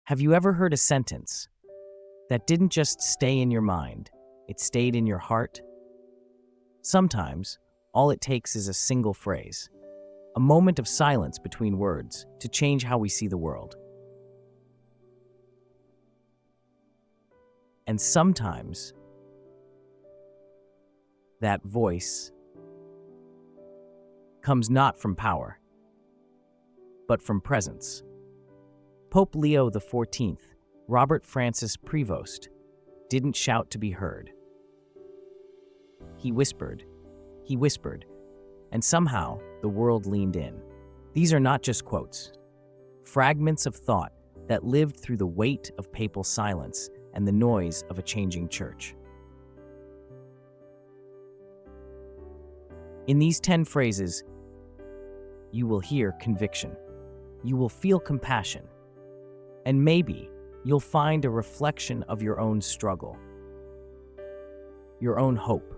Have you ever heard a sentence that didn't just stay in your mind, it stayed in your heart? Sometimes, all it takes is a single phrase, a moment of silence between words to change how we see the world. And sometimes, that voice comes not from power, but from presence. Pope Leo XIV, Robert Francis Prevost, didn't shout to be heard. He whispered, and somehow the world leaned in. These are not just quotes, fragments of thought that lived through the weight of papal silence and the noise of a changing church. In these 10 phrases, you will hear conviction, you will feel compassion, and maybe you'll find a reflection of your own struggle, your own hope.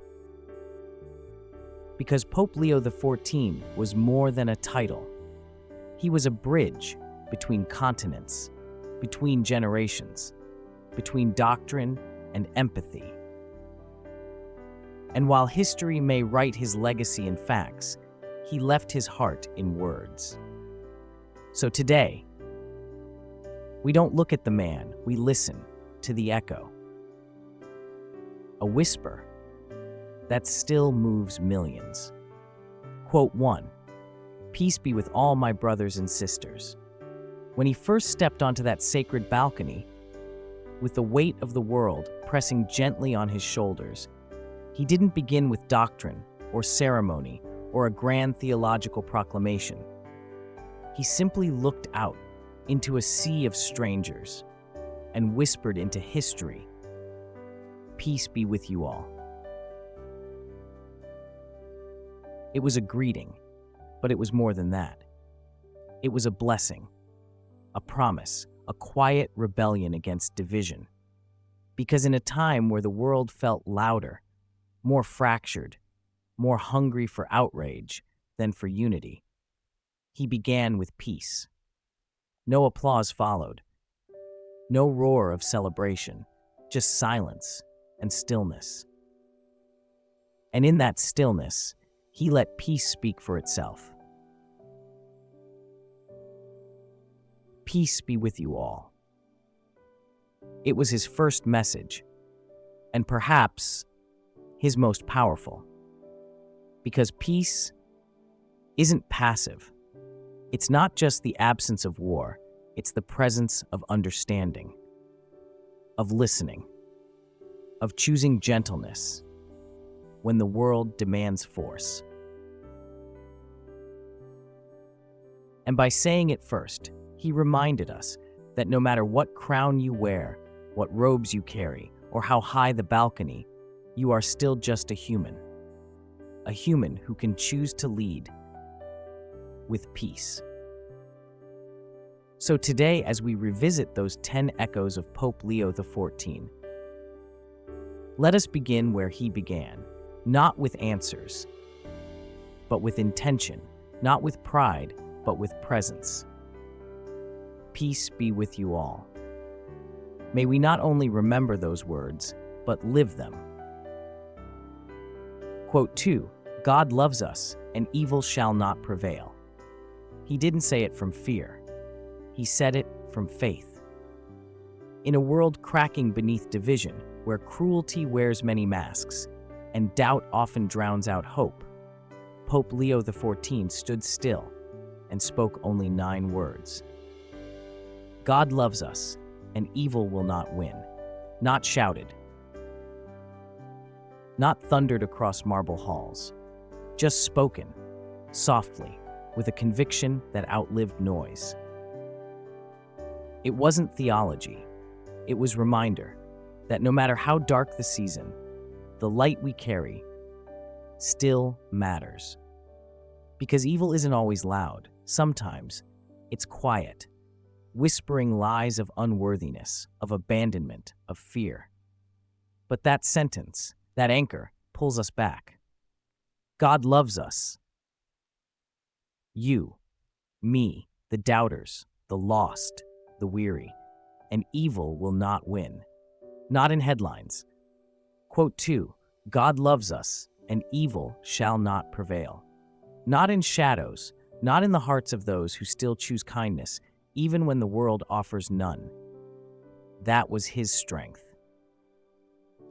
Because Pope Leo XIV was more than a title. He was a bridge between continents, between generations, between doctrine and empathy. And while history may write his legacy in facts, he left his heart in words. So today, we don't look at the man, we listen to the echo. A whisper that still moves millions. Quote 1, "Peace be with all my brothers and sisters." When he first stepped onto that sacred balcony, with the weight of the world pressing gently on his shoulders, he didn't begin with doctrine or ceremony or a grand theological proclamation. He simply looked out into a sea of strangers and whispered into history, "Peace be with you all." It was a greeting, but it was more than that. It was a blessing, a promise, a quiet rebellion against division. Because in a time where the world felt louder, more fractured, more hungry for outrage than for unity, he began with peace. No applause followed. No roar of celebration, just silence and stillness. And in that stillness, he let peace speak for itself. Peace be with you all. It was his first message, and perhaps his most powerful. Because peace isn't passive. It's not just the absence of war, it's the presence of understanding, of listening, of choosing gentleness when the world demands force. And by saying it first, he reminded us that no matter what crown you wear, what robes you carry, or how high the balcony, you are still just a human who can choose to lead with peace. So today, as we revisit those 10 echoes of Pope Leo XIV, let us begin where he began, not with answers, but with intention, not with pride, but with presence. Peace be with you all. May we not only remember those words, but live them. Quote 2, "God loves us, and evil shall not prevail." He didn't say it from fear. He said it from faith. In a world cracking beneath division, where cruelty wears many masks, and doubt often drowns out hope, Pope Leo XIV stood still and spoke only 9 words. God loves us, and evil will not win. Not shouted, not thundered across marble halls, just spoken, softly, with a conviction that outlived noise. It wasn't theology, it was reminder that no matter how dark the season, the light we carry still matters. Because evil isn't always loud, sometimes it's quiet, whispering lies of unworthiness, of abandonment, of fear. But that sentence, that anchor, pulls us back. God loves us. You, me, the doubters, the lost, the weary. and evil will not win. Not in headlines. Quote 2, God loves us, and evil shall not prevail. Not in shadows, not in the hearts of those who still choose kindness, even when the world offers none. That was his strength.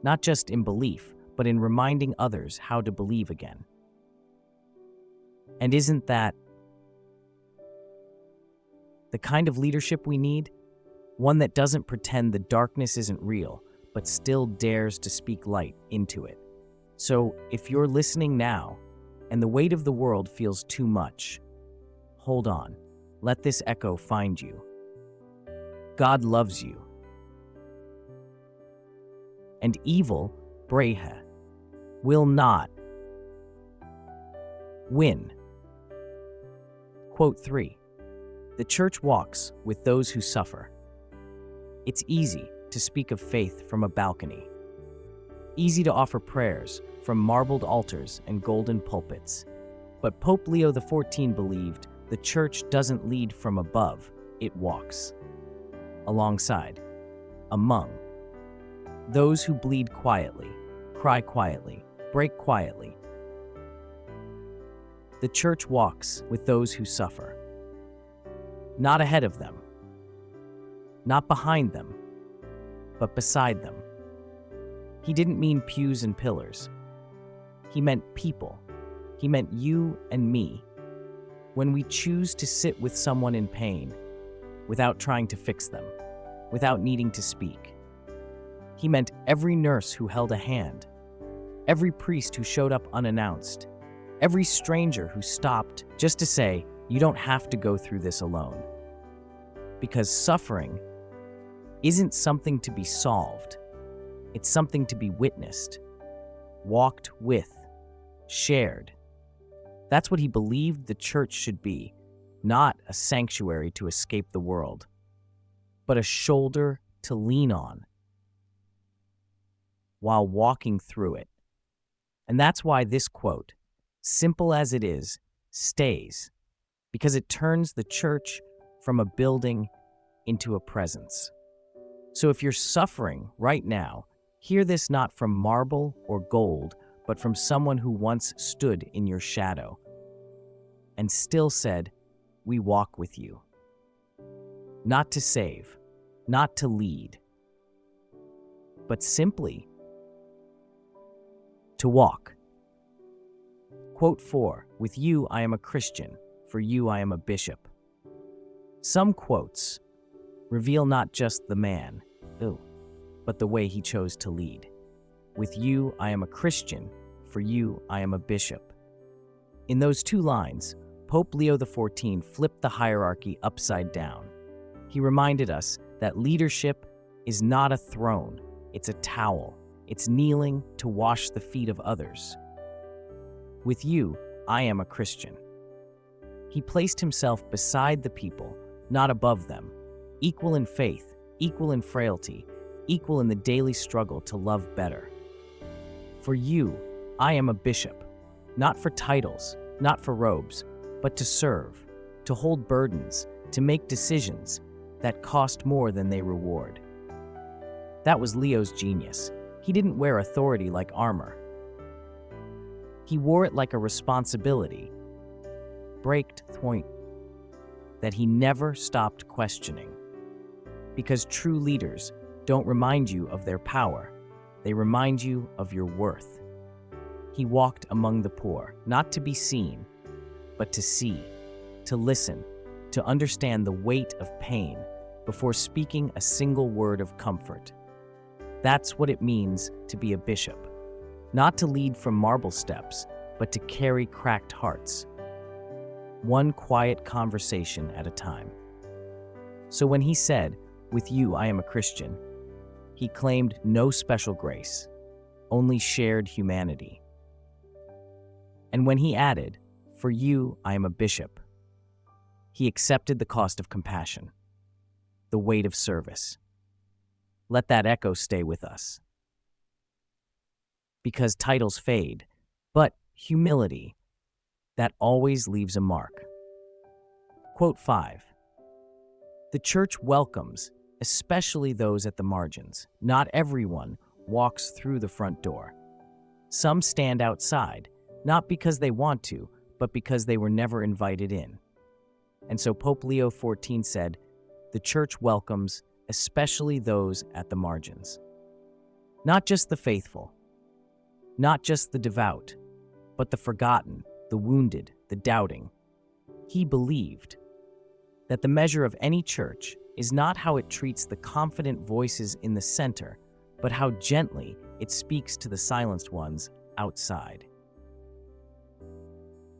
Not just in belief, but in reminding others how to believe again. And isn't that the kind of leadership we need? One that doesn't pretend the darkness isn't real, but still dares to speak light into it. So, if you're listening now, and the weight of the world feels too much, hold on. Let this echo find you. God loves you. And evil, Breha, will not win. Quote 3. The church walks with those who suffer. It's easy to speak of faith from a balcony. Easy to offer prayers from marbled altars and golden pulpits. But Pope Leo XIV believed the church doesn't lead from above, it walks alongside, among those who bleed quietly, cry quietly, break quietly. The church walks with those who suffer. Not ahead of them, not behind them, but beside them. He didn't mean pews and pillars. He meant people. He meant you and me. When we choose to sit with someone in pain, without trying to fix them, without needing to speak. He meant every nurse who held a hand, every priest who showed up unannounced, every stranger who stopped just to say, you don't have to go through this alone. Because suffering isn't something to be solved. It's something to be witnessed, walked with, shared. That's what he believed the church should be, not a sanctuary to escape the world, but a shoulder to lean on while walking through it. And that's why this quote, simple as it is, stays, because it turns the church from a building into a presence. So if you're suffering right now, hear this not from marble or gold, but from someone who once stood in your shadow and still said, we walk with you. Not to save, not to lead, but simply to walk. Quote 4, with you I am a Christian, for you I am a bishop. Some quotes reveal not just the man, but the way he chose to lead. With you I am a Christian, for you I am a bishop. In those two lines, Pope Leo XIV flipped the hierarchy upside down. He reminded us that leadership is not a throne, it's a towel. It's kneeling to wash the feet of others. With you, I am a Christian. He placed himself beside the people, not above them, equal in faith, equal in frailty, equal in the daily struggle to love better. For you, I am a bishop, not for titles, not for robes, but to serve, to hold burdens, to make decisions that cost more than they reward. That was Leo's genius. He didn't wear authority like armor. He wore it like a responsibility, breaked point, that he never stopped questioning. Because true leaders don't remind you of their power, they remind you of your worth. He walked among the poor, not to be seen, but to see, to listen, to understand the weight of pain before speaking a single word of comfort. That's what it means to be a bishop. Not to lead from marble steps, but to carry cracked hearts. One quiet conversation at a time. So when he said, with you I am a Christian, he claimed no special grace, only shared humanity. And when he added, for you I am a bishop, he accepted the cost of compassion, the weight of service. Let that echo stay with us. Because titles fade, but humility, that always leaves a mark. Quote 5. The church welcomes, especially those at the margins. Not everyone walks through the front door. Some stand outside, not because they want to, but because they were never invited in. And so Pope Leo XIV said, "The Church welcomes especially those at the margins." Not just the faithful, not just the devout, but the forgotten, the wounded, the doubting. He believed that the measure of any church is not how it treats the confident voices in the center, but how gently it speaks to the silenced ones outside.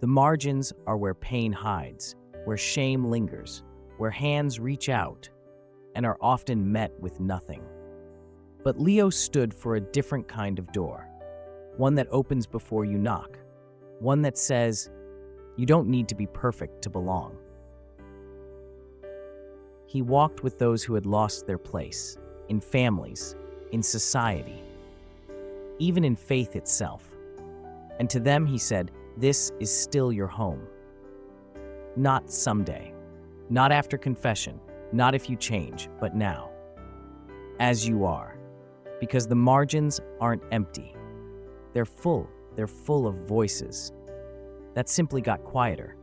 The margins are where pain hides, where shame lingers, where hands reach out and are often met with nothing. But Leo stood for a different kind of door, one that opens before you knock, one that says, you don't need to be perfect to belong. He walked with those who had lost their place, in families, in society, even in faith itself. And to them he said, "This is still your home. Not someday, not after confession, not if you change, but now, as you are." Because the margins aren't empty. They're full of voices that simply got quieter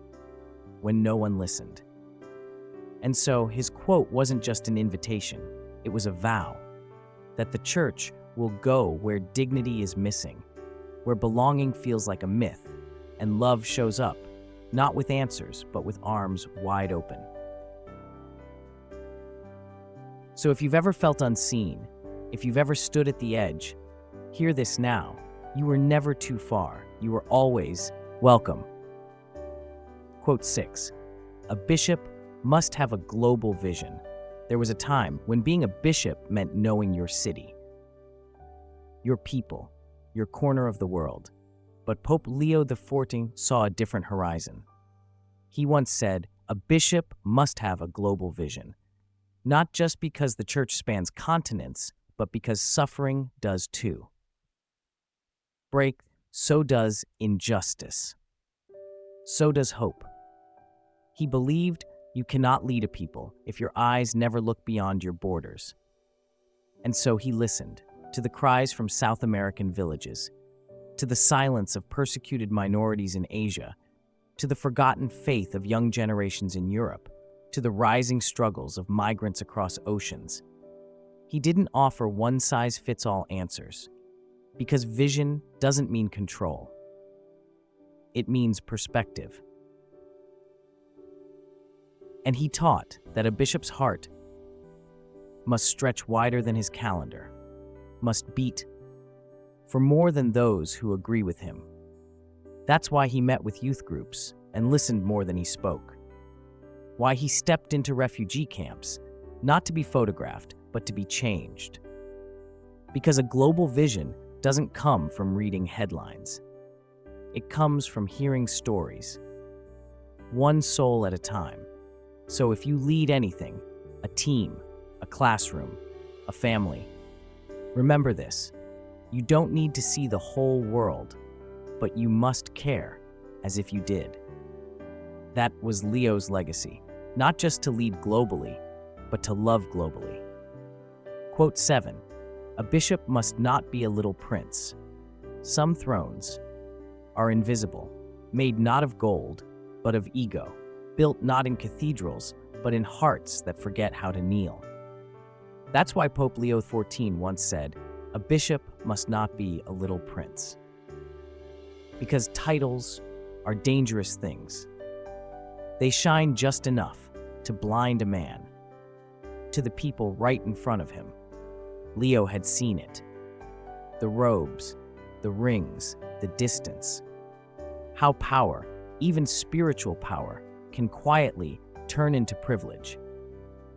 when no one listened. And so his quote wasn't just an invitation, it was a vow that the church will go where dignity is missing, where belonging feels like a myth, and love shows up, not with answers, but with arms wide open. So if you've ever felt unseen, if you've ever stood at the edge, hear this now. You were never too far. You were always welcome. Quote 6. A bishop must have a global vision. There was a time when being a bishop meant knowing your city, your people, your corner of the world. But Pope Leo XIV saw a different horizon. He once said, a bishop must have a global vision, not just because the church spans continents, but because suffering does too. Break, so does injustice. So does hope. He believed you cannot lead a people if your eyes never look beyond your borders. And so he listened to the cries from South American villages, to the silence of persecuted minorities in Asia, to the forgotten faith of young generations in Europe, to the rising struggles of migrants across oceans. He didn't offer one-size-fits-all answers, because vision doesn't mean control. It means perspective. And he taught that a bishop's heart must stretch wider than his calendar, must beat for more than those who agree with him. That's why he met with youth groups and listened more than he spoke. Why he stepped into refugee camps, not to be photographed, but to be changed. Because a global vision doesn't come from reading headlines. It comes from hearing stories, one soul at a time. So if you lead anything, a team, a classroom, a family, remember this: you don't need to see the whole world, but you must care as if you did. That was Leo's legacy, not just to lead globally, but to love globally. Quote 7. A bishop must not be a little prince. Some thrones are invisible, made not of gold, but of ego, built not in cathedrals, but in hearts that forget how to kneel. That's why Pope Leo XIV once said, a bishop must not be a little prince. Because titles are dangerous things. They shine just enough to blind a man, to the people right in front of him. Leo had seen it. The robes, the rings, the distance. How power, even spiritual power, can quietly turn into privilege.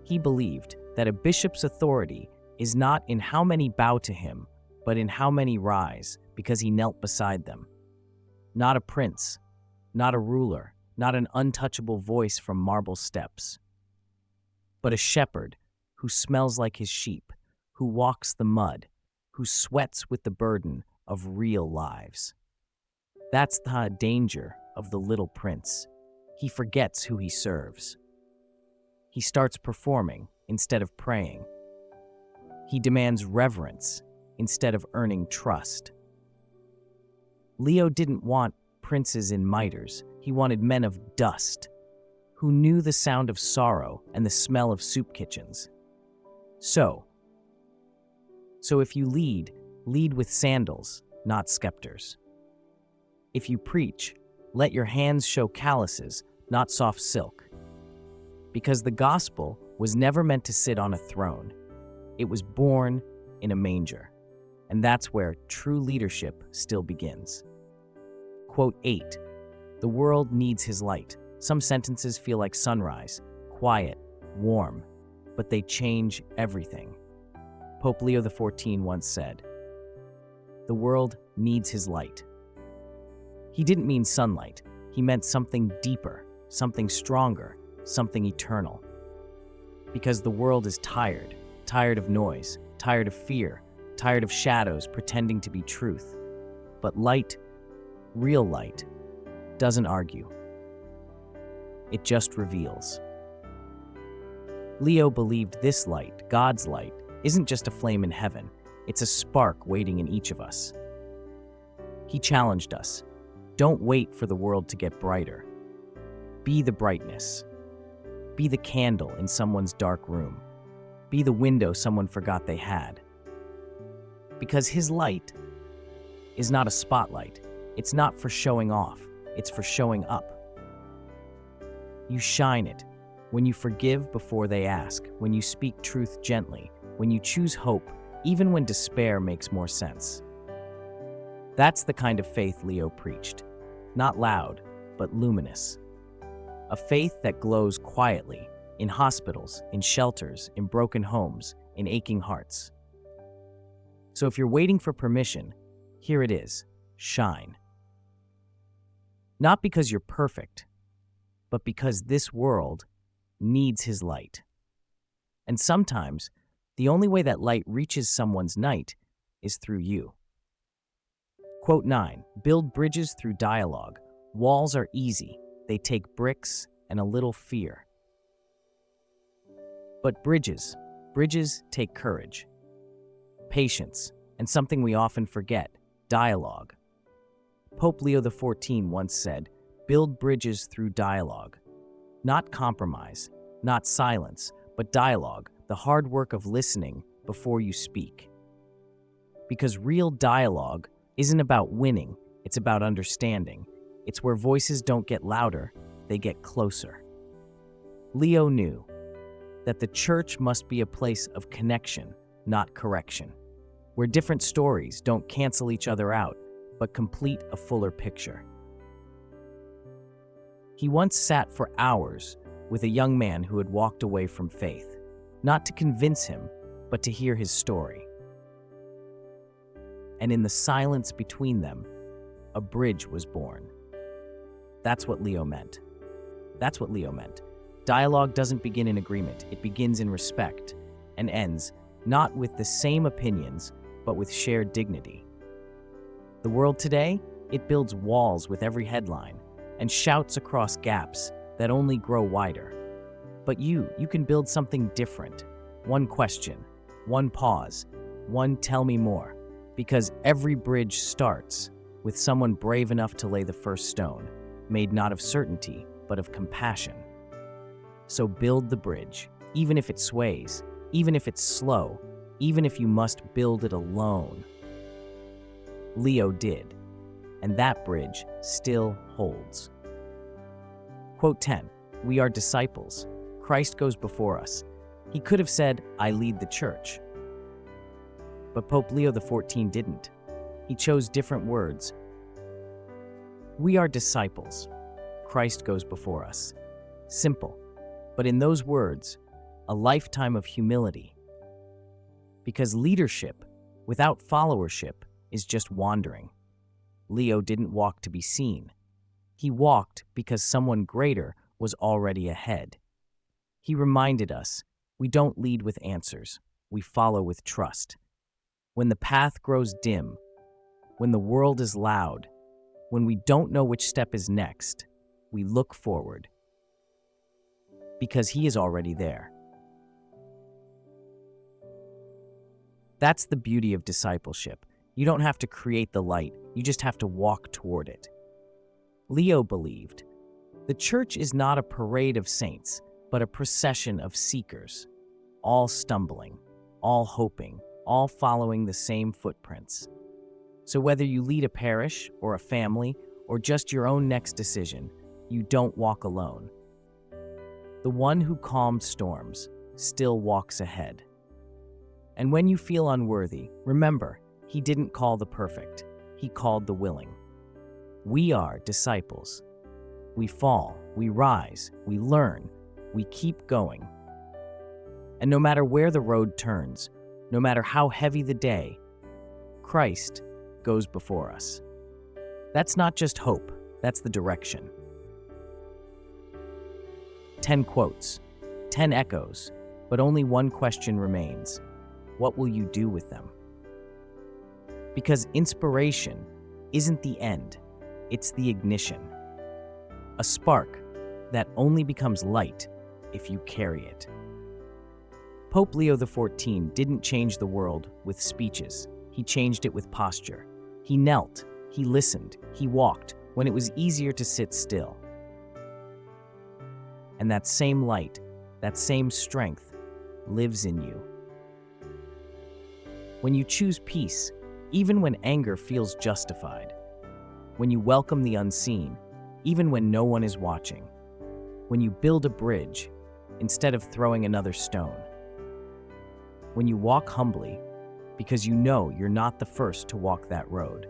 He believed that a bishop's authority is not in how many bow to him, but in how many rise because he knelt beside them. Not a prince, not a ruler, not an untouchable voice from marble steps, but a shepherd who smells like his sheep, who walks the mud, who sweats with the burden of real lives. That's the danger of the little prince. He forgets who he serves. He starts performing instead of praying. He demands reverence instead of earning trust. Leo didn't want princes in mitres. He wanted men of dust, who knew the sound of sorrow and the smell of soup kitchens. So if you lead with sandals, not scepters. If you preach, let your hands show calluses, not soft silk. Because the gospel was never meant to sit on a throne. It was born in a manger. And that's where true leadership still begins. Quote 8. The world needs his light. Some sentences feel like sunrise, quiet, warm, but they change everything. Pope Leo XIV once said, "The world needs his light." He didn't mean sunlight. He meant something deeper, something stronger, something eternal. Because the world is tired of noise, tired of fear, tired of shadows pretending to be truth. But light, real light, doesn't argue. It just reveals. Leo believed this light, God's light, isn't just a flame in heaven, it's a spark waiting in each of us. He challenged us, don't wait for the world to get brighter. Be the brightness. Be the candle in someone's dark room. Be the window someone forgot they had. Because his light is not a spotlight. It's not for showing off. It's for showing up. You shine it when you forgive before they ask, when you speak truth gently, when you choose hope, even when despair makes more sense. That's the kind of faith Leo preached. Not loud, but luminous. A faith that glows quietly, in hospitals, in shelters, in broken homes, in aching hearts. So if you're waiting for permission, here it is, shine. Not because you're perfect, but because this world needs his light. And sometimes, the only way that light reaches someone's night is through you. Quote 9, build bridges through dialogue. Walls are easy. They take bricks and a little fear. But bridges take courage, patience, and something we often forget, dialogue. Pope Leo XIV once said, build bridges through dialogue. Not compromise, not silence, but dialogue, the hard work of listening before you speak. Because real dialogue isn't about winning, it's about understanding. It's where voices don't get louder, they get closer. Leo knew that the church must be a place of connection, not correction, where different stories don't cancel each other out, but complete a fuller picture. He once sat for hours with a young man who had walked away from faith, not to convince him, but to hear his story. And in the silence between them, a bridge was born. That's what Leo meant. That's what Leo meant. Dialogue doesn't begin in agreement, it begins in respect, and ends not with the same opinions, but with shared dignity. The world today, it builds walls with every headline, and shouts across gaps that only grow wider. But you can build something different. One question, one pause, one tell me more. Because every bridge starts with someone brave enough to lay the first stone, made not of certainty, but of compassion. So build the bridge, even if it sways, even if it's slow, even if you must build it alone. Leo did, and that bridge still holds. Quote 10, we are disciples. Christ goes before us. He could have said, I lead the church. But Pope Leo XIV didn't. He chose different words. We are disciples. Christ goes before us. Simple, but in those words, a lifetime of humility. Because leadership without followership is just wandering. Leo didn't walk to be seen. He walked because someone greater was already ahead. He reminded us, we don't lead with answers, we follow with trust. When the path grows dim, when the world is loud, when we don't know which step is next, we look forward. Because he is already there. That's the beauty of discipleship. You don't have to create the light, you just have to walk toward it. Leo believed, the church is not a parade of saints, but a procession of seekers, all stumbling, all hoping, all following the same footprints. So whether you lead a parish or a family or just your own next decision, you don't walk alone. The one who calmed storms still walks ahead. And when you feel unworthy, remember, he didn't call the perfect, he called the willing. We are disciples. We fall, we rise, we learn, we keep going. And no matter where the road turns, no matter how heavy the day, Christ goes before us. That's not just hope, that's the direction. 10 quotes, 10 echoes, but only one question remains. What will you do with them? Because inspiration isn't the end, it's the ignition. A spark that only becomes light if you carry it. Pope Leo XIV didn't change the world with speeches. He changed it with posture. He knelt, he listened, he walked when it was easier to sit still. And that same light, that same strength, lives in you. When you choose peace, even when anger feels justified. When you welcome the unseen, even when no one is watching. When you build a bridge, instead of throwing another stone. When you walk humbly, because you know you're not the first to walk that road.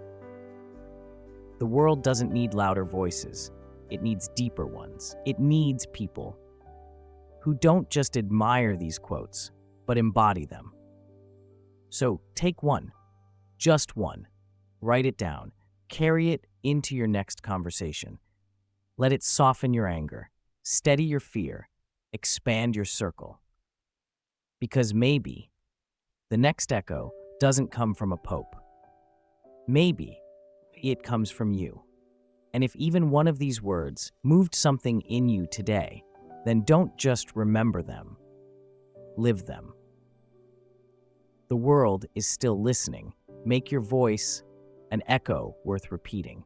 The world doesn't need louder voices. It needs deeper ones. It needs people who don't just admire these quotes, but embody them. So take one, just one, write it down, carry it into your next conversation. Let it soften your anger, steady your fear, expand your circle. Because maybe the next echo doesn't come from a pope. Maybe it comes from you. And if even one of these words moved something in you today, then don't just remember them, live them. The world is still listening. Make your voice an echo worth repeating.